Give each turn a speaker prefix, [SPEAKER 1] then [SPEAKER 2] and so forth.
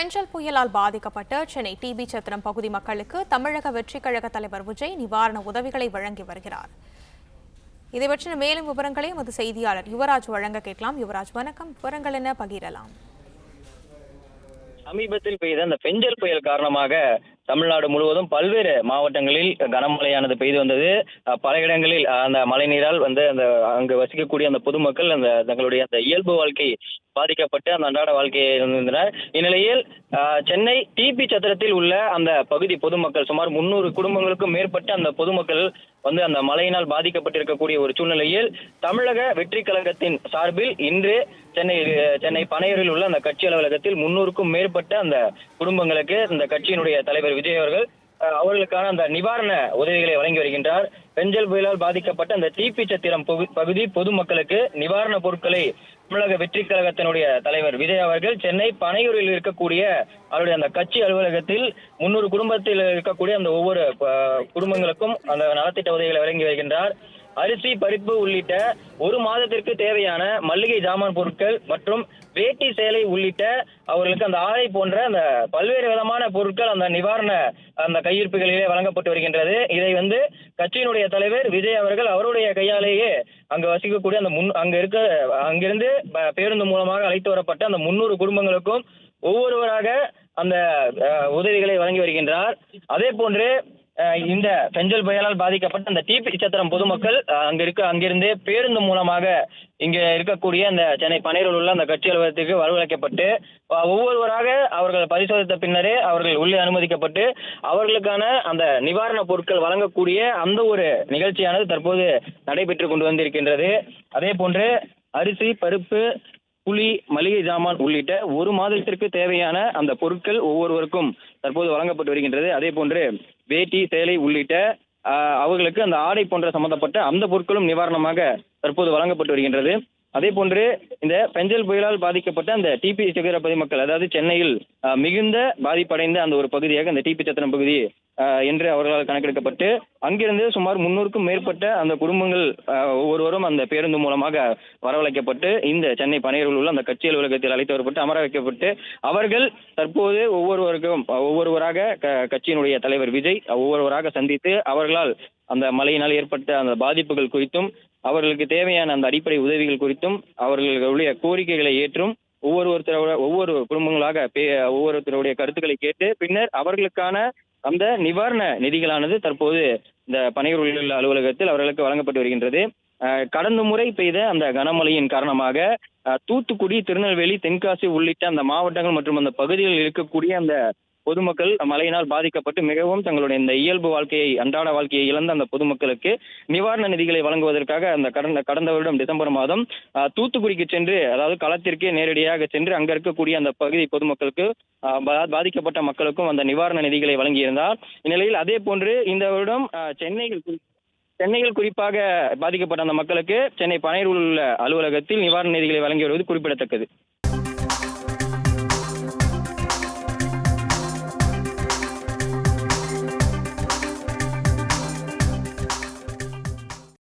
[SPEAKER 1] பெஞ்சல் புயலால் பாதிக்கப்பட்ட சென்னை டிபி சத்திரம் பகுதி மக்களுக்கு தமிழக வெற்றிக் கழக தலைவர் விஜய் நிவாரண உதவிகளை வழங்கி வருகிறார். இதை பற்றின மேலும் விவரங்களை எமது செய்தியாளர் யுவராஜ் வழங்க கேட்கலாம். யுவராஜ், வணக்கம். விவரங்கள் என்ன பகிரலாம்?
[SPEAKER 2] சமீபத்தில் பெய்த அந்த பெஞ்சல் புயல் காரணமாக தமிழ்நாடு முழுவதும் பல்வேறு மாவட்டங்களில் கனமழையானது பெய்து வந்தது. பல இடங்களில் அந்த மழை நீரால் அந்த அங்கு வசிக்கக்கூடிய அந்த பொதுமக்கள் தங்களுடைய அந்த இயல்பு வாழ்க்கை பாதிக்கப்பட்டு அந்த அன்றாட வாழ்க்கையை இருந்தனர். இந்நிலையில் சென்னை டிபி சத்திரத்தில் உள்ள அந்த பகுதி பொதுமக்கள் சுமார் 300 குடும்பங்களுக்கும் மேற்பட்ட அந்த பொதுமக்கள் அந்த மழையினால் பாதிக்கப்பட்டிருக்கக்கூடிய ஒரு சூழ்நிலையில் தமிழக வெற்றி கழகத்தின் சார்பில் இன்று சென்னை பனையூரில் உள்ள அந்த கட்சி அலுவலகத்தில் 300க்கும் மேற்பட்ட அந்த குடும்பங்களுக்கு இந்த கட்சியினுடைய தலைவர் விஜய் அவர்கள் அவர்களுக்கான அந்த நிவாரண உதவிகளை வழங்கி வருகின்றார். பெஞ்சல் புயலால் பாதிக்கப்பட்ட அந்த டிபி சத்திரம் பகுதி பொதுமக்களுக்கு நிவாரண பொருட்களை தமிழக வெற்றி கழகத்தினுடைய தலைவர் விஜய் அவர்கள் சென்னை பனையூரில் இருக்கக்கூடிய அவருடைய அந்த கட்சி அலுவலகத்தில் 300 குடும்பத்தில் இருக்கக்கூடிய அந்த ஒவ்வொரு குடும்பங்களுக்கும் அந்த நலத்திட்ட உதவிகளை வழங்கி வருகின்றார். அரிசி, பருப்பு உள்ளிட்ட ஒரு மாதத்திற்கு தேவையான மளிகை ஜாமான் பொருட்கள் மற்றும் வேட்டி, சேலை உள்ளிட்ட அவர்களுக்கு அந்த ஆடை போன்ற அந்த பல்வேறு விதமான பொருட்கள் அந்த நிவாரண அந்த கையிருப்புகளிலே வழங்கப்பட்டு வருகின்றது. இதை கட்சியினுடைய தலைவர் விஜய் அவர்கள் அவருடைய கையாலேயே அங்கு வசிக்கக்கூடிய அங்கிருந்து பேருந்து மூலமாக அழைத்து வரப்பட்ட அந்த 300 குடும்பங்களுக்கும் ஒவ்வொருவராக அந்த உதவிகளை வழங்கி வருகின்றார். அதே போன்று இந்த பெஞ்சல் புயலால் பாதிக்கப்பட்ட அந்த டிபி சத்திரம் பொதுமக்கள் அங்கிருந்து பேருந்து மூலமாக இங்க இருக்கக்கூடிய அந்த சென்னை பனையூரில் உள்ள அந்த கட்சி அலுவலகத்திற்கு வரவழைக்கப்பட்டு ஒவ்வொருவராக அவர்கள் பரிசோதித்த பின்னரே அவர்கள் உள்ளே அனுமதிக்கப்பட்டு அவர்களுக்கான அந்த நிவாரண பொருட்கள் வழங்கக்கூடிய அந்த ஒரு நிகழ்ச்சியானது தற்போது நடைபெற்று கொண்டு வந்திருக்கின்றது. அதே போன்று அரிசி, பருப்பு, புளி, மளிகை ஜாமான் உள்ளிட்ட ஒரு மாதத்திற்கு தேவையான அந்த பொருட்கள் ஒவ்வொருவருக்கும் தற்போது வழங்கப்பட்டு வருகின்றது. அதே போன்று வேட்டி, சேலை உள்ளிட்ட அவர்களுக்கு அந்த ஆடை போன்ற சம்பந்தப்பட்ட அந்த பொருட்களும் நிவாரணமாக தற்போது வழங்கப்பட்டு வருகின்றது. அதே போன்று இந்த பெஞ்சல் புயலால் பாதிக்கப்பட்ட அந்த டிபி சத்திர பகுதி மக்கள், அதாவது சென்னையில் மிகுந்த பாதிப்படைந்த அந்த ஒரு பகுதியாக அந்த டிபி சத்திரம் பகுதி என்று அவர்களால் கணக்கெடுக்கப்பட்டு அங்கிருந்து சுமார் 300க்கும் மேற்பட்ட அந்த குடும்பங்கள் ஒவ்வொருவரும் அந்த பேருந்து மூலமாக வரவழைக்கப்பட்டு இந்த சென்னை பனையூரில் உள்ள அந்த கட்சி அலுவலகத்தில் அழைத்து வரப்பட்டு அமர வைக்கப்பட்டு அவர்கள் தற்போது ஒவ்வொருவராக கட்சியினுடைய தலைவர் விஜய் ஒவ்வொருவராக சந்தித்து அவர்களால் அந்த மழையினால் ஏற்பட்ட அந்த பாதிப்புகள் குறித்தும் அவர்களுக்கு தேவையான அந்த அடிப்படை உதவிகள் குறித்தும் அவர்களுடைய கோரிக்கைகளை ஏற்றும் ஒவ்வொரு குடும்பங்களாக ஒவ்வொருத்தருடைய கருத்துக்களை கேட்டு பின்னர் அவர்களுக்கான அந்த நிவாரண நிதிகளானது தற்போது இந்த பனையூரில் உள்ள அலுவலகத்தில் அவர்களுக்கு வழங்கப்பட்டு வருகின்றது. கடந்த முறை பெய்த அந்த கனமழையின் காரணமாக தூத்துக்குடி, திருநெல்வேலி, தென்காசி உள்ளிட்ட அந்த மாவட்டங்கள் மற்றும் அந்த பகுதிகளில் இருக்கக்கூடிய அந்த பொதுமக்கள் மழையினால் பாதிக்கப்பட்டு மிகவும் தங்களுடைய இந்த இயல்பு வாழ்க்கையை, அன்றாட வாழ்க்கையை இழந்த அந்த பொதுமக்களுக்கு நிவாரண நிதிகளை வழங்குவதற்காக அந்த கடந்த வருடம் டிசம்பர் மாதம் தூத்துக்குடிக்கு சென்று, அதாவது களத்திற்கே நேரடியாக சென்று அங்க இருக்கக்கூடிய அந்த பகுதி பொதுமக்களுக்கு பாதிக்கப்பட்ட மக்களுக்கும் அந்த நிவாரண நிதிகளை வழங்கியிருந்தார். இந்நிலையில் அதே போன்று இந்த வருடம் சென்னையில் குறிப்பாக பாதிக்கப்பட்ட அந்த மக்களுக்கு சென்னை பனையூரில் உள்ள அலுவலகத்தில் நிவாரண நிதிகளை வழங்கி வருவது குறிப்பிடத்தக்கது.